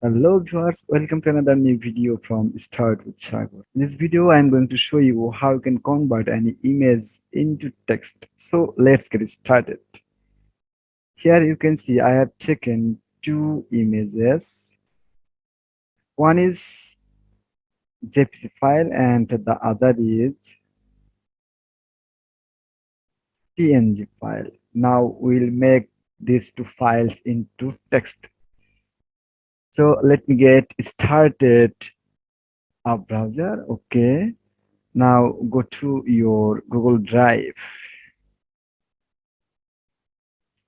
Hello viewers, welcome to another new video from Start with Sagar. In this video, I'm going to show you how you can convert any image into text. So let's get started. Here you can see I have taken two images. One is JPG file and the other is PNG file. Now we'll make these two files into text. So let me get started. A browser, okay. Now go to your Google Drive.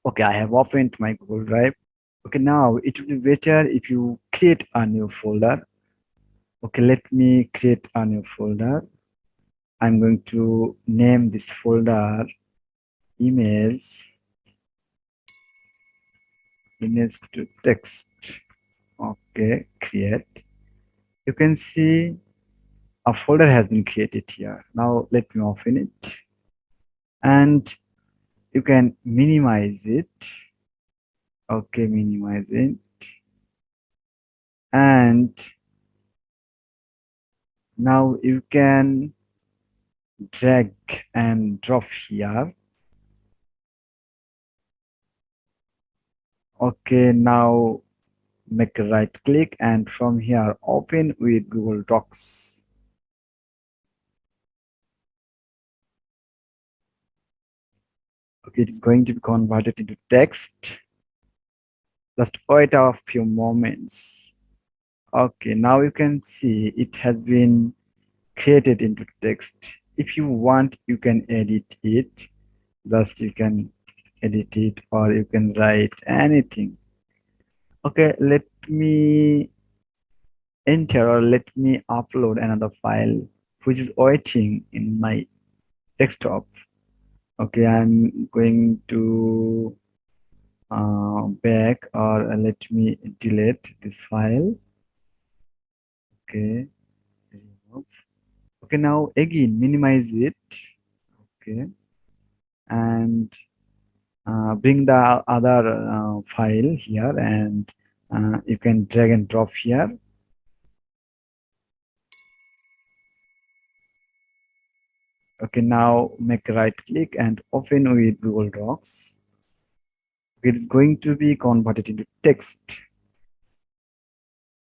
Okay, I have opened my Google Drive. Okay, now it will be better if you create a new folder. Okay, let me create a new folder. I'm going to name this folder image, image to text. Okay, create. You can see a folder has been created here. Now let me open it. And you can minimize it. Okay, minimize it. And now you can drag and drop here. Okay, now make a right click and from here open with Google Docs. Okay, it is going to be converted into text. Just wait a few moments. Okay, now you can see it has been created into text. If you want, you can edit it. Just you can edit it or you can write anything. Okay, let me enter or let me upload another file which is waiting in my desktop. Okay, I'm going to back or let me delete this file. Okay, okay, now again minimize it. Okay, and bring the other file here and you can drag and drop here. Okay, now make a right click and open with Google Docs. It is going to be converted into text.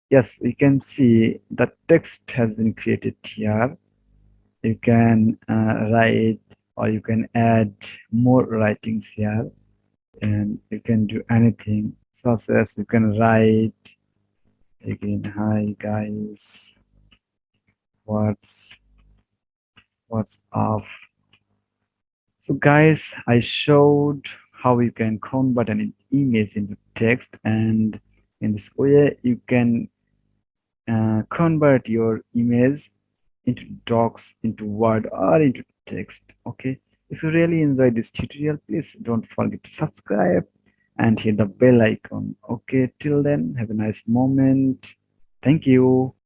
Yes, we can see the text has been created here. You can write or you can add more writings here and you can do anything such as you can write again, hi guys, what's up. So guys, I showed how you can convert an image into text, and in this way you can convert your image into docs, into word or into text. Okay, if you really enjoyed this tutorial, please don't forget to subscribe and hit the bell icon. Okay, till then, have a nice moment. Thank you.